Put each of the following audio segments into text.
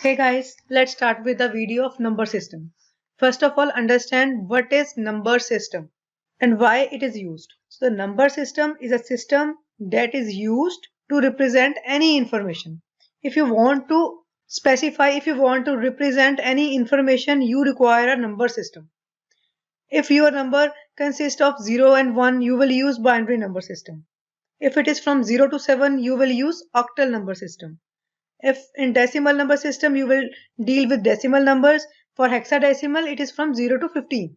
Hey guys, let's start with the video of number system. First of all, understand what is number system and why it is used. So the number system is a system that is used to represent any information. If you want to specify, if you want to represent any information, you require a number system. If your number consists of 0 and 1, you will use binary number system. If it is from 0 to 7, you will use octal number system. If in decimal number system you will deal with decimal numbers, for hexadecimal it is from 0 to 15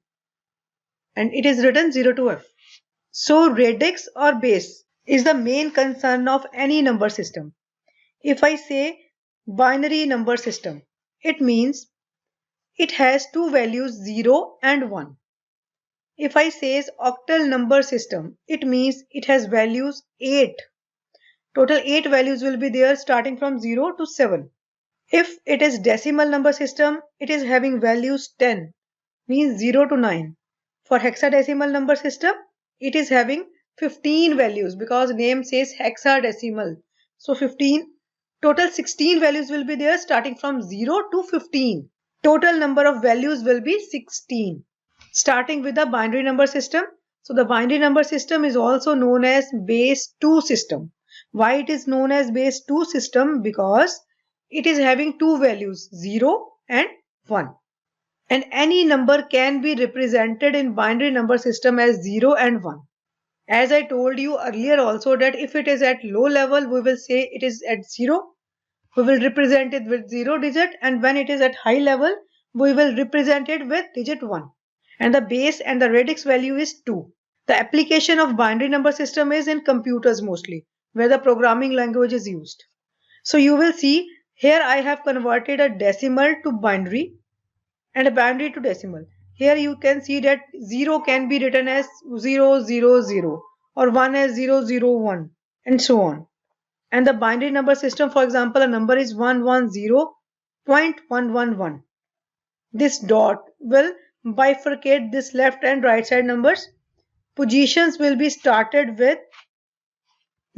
and it is written 0 to F. So radix or base is the main concern of any number system. If I say binary number system, it means it has two values 0 and 1. If I say octal number system, it means it has values 8. Total 8 values will be there starting from 0 to 7. If it is decimal number system, it is having values 10, means 0 to 9. For hexadecimal number system, it is having 15 values because name says hexadecimal. So 15, total 16 values will be there starting from 0 to 15. Total number of values will be 16. Starting with the binary number system. So the binary number system is also known as base 2 system. Why it is known as base 2 system? Because it is having two values 0 and 1. And any number can be represented in binary number system as 0 and 1. As I told you earlier also that if it is at low level, we will say it is at 0. We will represent it with 0 digit, and when it is at high level, we will represent it with digit 1. And the base and the radix value is 2. The application of binary number system is in computers mostly, where the programming language is used. So you will see here I have converted a decimal to binary and a binary to decimal. Here you can see that 0 can be written as 000 or 1 as 001 and so on. And the binary number system, for example, a number is 110.111. This dot will bifurcate this left and right side numbers. Positions will be started with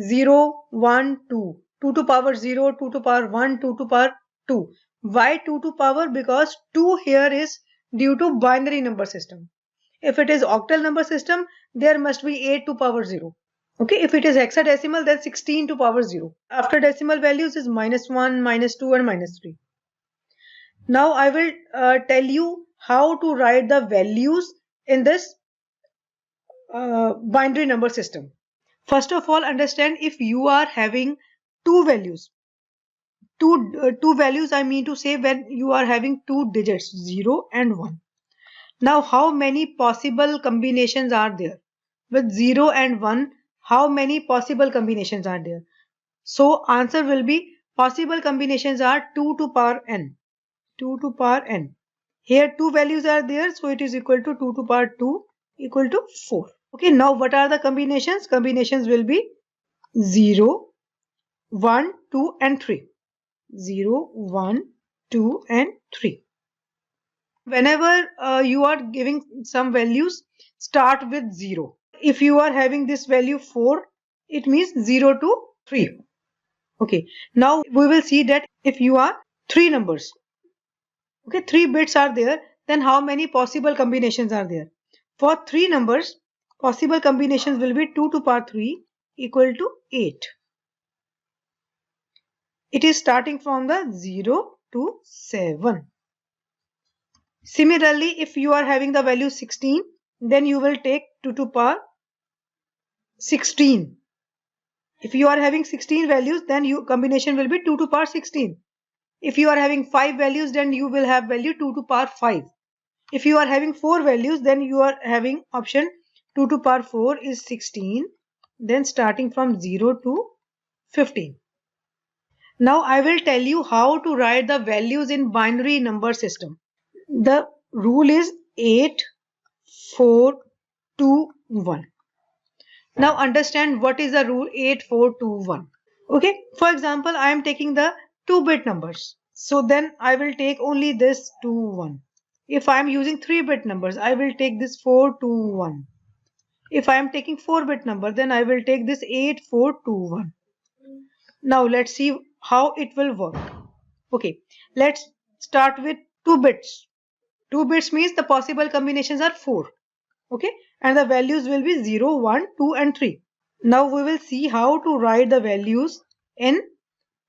0, 1, 2. 2 to power 0, 2 to power 1, 2 to power 2. Why 2 to power? Because 2 here is due to binary number system. If it is octal number system, there must be 8 to power 0. Okay, if it is hexadecimal, then 16 to power 0. After decimal values is -1, -2 and -3. Now I will tell you how to write the values in this binary number system. First of all, understand if you are having two values. Two values, I mean to say when you are having two digits, 0 and 1. Now how many possible combinations are there? With 0 and 1, how many possible combinations are there? So answer will be possible combinations are 2 to power n. 2 to power n. Here two values are there, so it is equal to 2 to power 2 equal to 4. Okay, now what are the combinations? Combinations will be 0, 1, 2 and 3. 0, 1, 2 and 3. Whenever you are giving some values, start with 0. If you are having this value 4, it means 0 to 3. Okay, now we will see that if you are 3 numbers, okay, 3 bits are there, then how many possible combinations are there? For 3 numbers, possible combinations will be 2 to power 3 equal to 8. It is starting from the 0 to 7. Similarly, if you are having the value 16, then you will take 2 to power 16. If you are having 16 values, then your combination will be 2 to power 16. If you are having 5 values, then you will have value 2 to power 5. If you are having 4 values, then you are having option 2 to power 4 is 16. Then starting from 0 to 15. Now I will tell you how to write the values in binary number system. The rule is 8, 4, 2, 1. Now understand what is the rule 8, 4, 2, 1. Okay, for example, I am taking the 2-bit numbers. So then I will take only this 2, 1. If I am using 3-bit numbers, I will take this 4, 2, 1. If I am taking 4-bit number, then I will take this 8, 4, 2, 1. Now let's see how it will work. Okay, let's start with 2 bits. 2 bits means the possible combinations are 4. Okay, and the values will be 0, 1, 2 and 3. Now we will see how to write the values in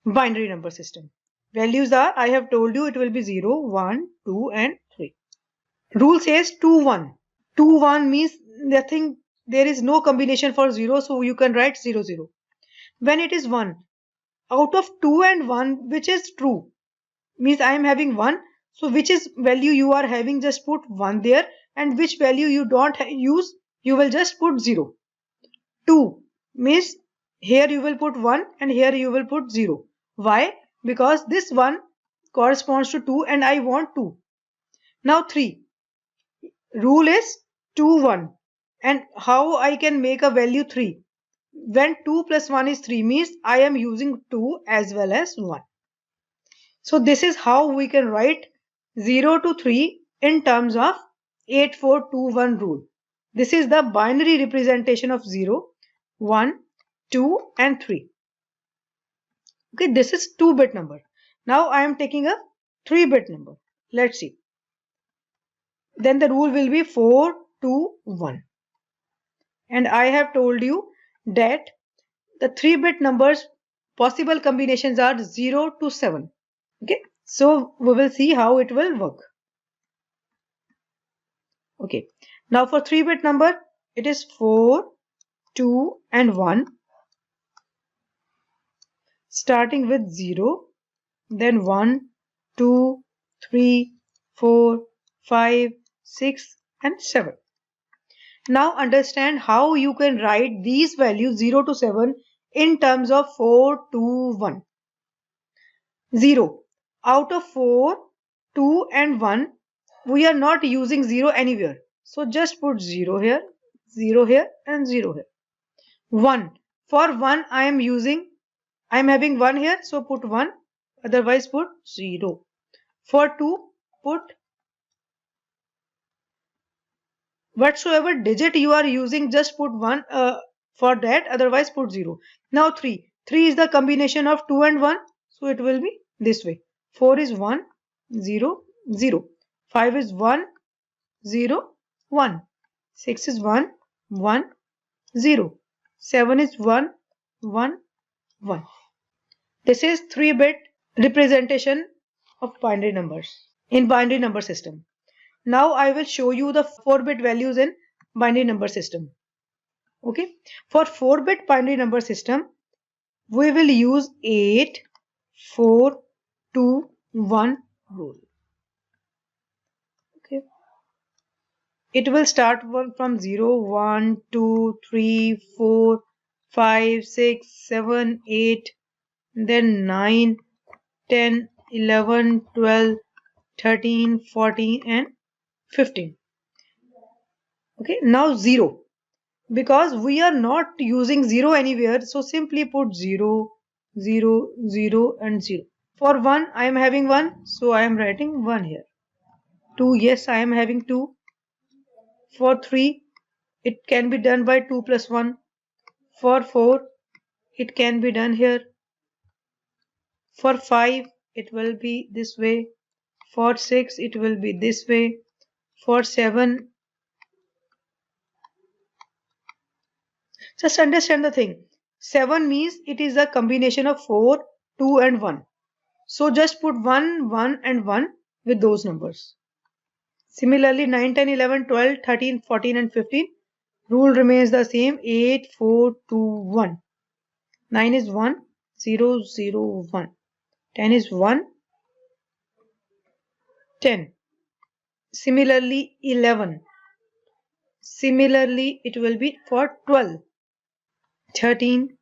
binary number system. Values are, I have told you, it will be 0, 1, 2 and 3. Rule says 2, 1. 2, 1 means nothing, there is no combination for 0, so you can write 0, 0. When it is 1, out of 2 and 1, which is true, means I am having 1, so which is value you are having, just put 1 there, and which value you don't use, you will just put 0. 2 means here you will put 1 and here you will put 0. Why? Because this 1 corresponds to 2 and I want 2. Now 3. Rule is 2, 1. And how I can make a value 3? When 2 plus 1 is 3 means I am using 2 as well as 1. So this is how we can write 0 to 3 in terms of 8421 rule. This is the binary representation of 0, 1, 2 and 3. Okay, this is 2-bit number. Now I am taking a 3-bit number. Let's see. Then the rule will be 4, 2, 1. And I have told you that the 3-bit numbers possible combinations are 0 to 7. Okay, so we will see how it will work. Okay, now for 3-bit number, it is 4, 2 and 1. Starting with 0, then 1, 2, 3, 4, 5, 6 and 7. Now understand how you can write these values 0 to 7 in terms of 4, 2, 1. 0. Out of 4, 2 and 1, we are not using 0 anywhere. So just put 0 here and 0 here. 1. For 1 I am having 1 here, so put 1, otherwise put 0. For 2, put whatsoever digit you are using, just put 1 for that, otherwise put 0. Now 3. 3 is the combination of 2 and 1, so it will be this way. 4 is 1, 0, 0. 5 is 1, 0, 1. 6 is 1, 1, 0. 7 is 1, 1, 1. This is 3-bit representation of binary numbers in binary number system. Now I will show you the 4-bit values in binary number system. Okay, for 4-bit binary number system, we will use 8, 4, 2, 1 rule. Okay, it will start from 0, 1, 2, 3, 4, 5, 6, 7, 8, then 9, 10, 11, 12, 13, 14 and 15. Okay, now 0. Because we are not using 0 anywhere, so simply put 0, 0, 0 and 0. For 1, I am having 1, so I am writing 1 here. 2, yes, I am having 2. For 3, it can be done by 2 plus 1. For 4, it can be done here. For 5, it will be this way. For 6, it will be this way. For 7, just understand the thing. 7 means it is a combination of 4, 2 and 1. So just put 1, 1 and 1 with those numbers. Similarly 9, 10, 11, 12, 13, 14 and 15. Rule remains the same. 8, 4, 2, 1. 9 is 1, 0, 0, 1. 10 is 1, 10. Similarly 11. Similarly it will be for 12. 13,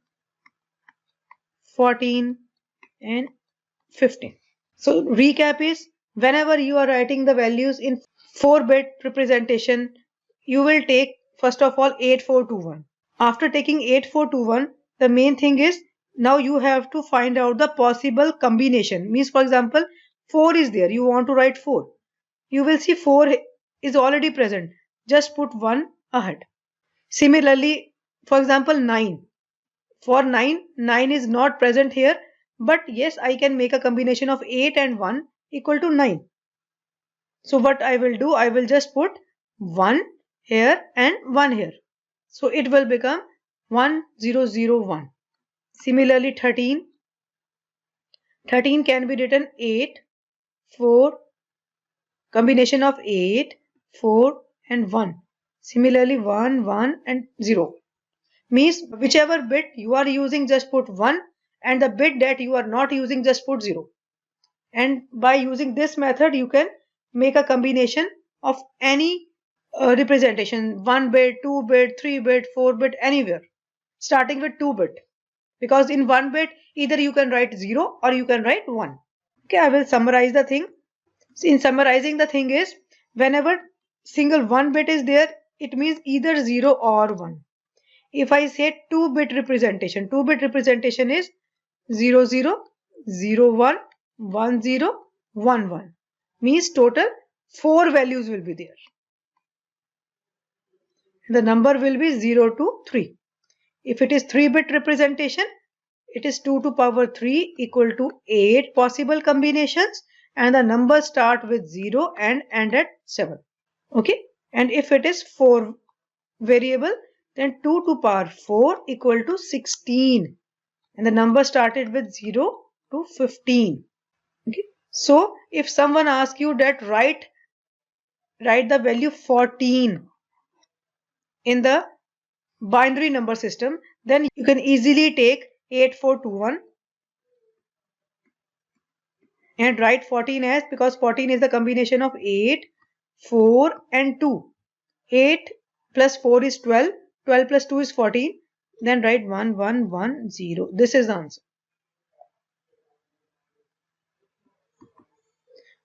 14 and 15. So recap is, whenever you are writing the values in 4-bit representation, you will take first of all 8421. After taking 8421, the main thing is now you have to find out the possible combination. Means for example 4 is there, you want to write 4. You will see 4 is already present. Just put 1 ahead. Similarly, for example 9. For 9, 9 is not present here. but yes, I can make a combination of 8 and 1 equal to 9. So what I will do, I will just put 1 here and 1 here. So it will become 1001. Similarly 13 can be written 8, 4, combination of 8, 4 and 1. Similarly 1, 1 and 0. Means whichever bit you are using, just put 1, and the bit that you are not using, just put 0. And by using this method you can make a combination of any representation, 1 bit, 2 bit, 3 bit, 4 bit, anywhere, starting with 2 bit, because in 1 bit either you can write 0 or you can write 1. Okay, I will summarize the thing. In summarizing, the thing is, whenever single 1 bit is there, it means either 0 or 1. If I say 2-bit representation, 2-bit representation is 0 0 0 1 1 0 1 1, means total 4 values will be there. The number will be 0 to 3. If it is 3-bit representation, it is 2 to power 3 equal to 8 possible combinations, and the numbers start with 0 and end at 7. Okay, and if it is 4 variable, then 2 to power 4 equal to 16, and the number started with 0 to 15. Okay, so if someone asks you that write the value 14 in the binary number system, then you can easily take 8421 and write 14 as, because 14 is the combination of 8, 4 and 2. 8 plus 4 is 12, 12 plus 2 is 14, then write 1 1 1 0. This is the answer.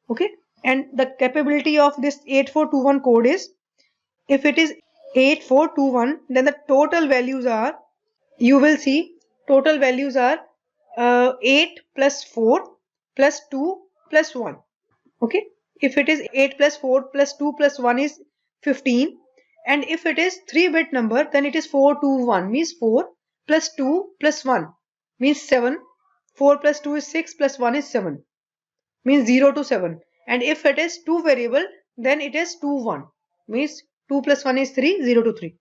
Okay, and the capability of this 8421 code is, if it is 8421, then the total values are, you will see, total values are 8 plus 4 plus 2 plus 1. Okay, if it is 8 plus 4 plus 2 plus 1 is 15, and if it is 3-bit number, then it is 421, means 4 plus 2 plus 1 means 7. 4 plus 2 is 6 plus 1 is 7, means 0 to 7. And if it is 2 variable, then it is 2 1, means 2 plus 1 is 3, 0 to 3.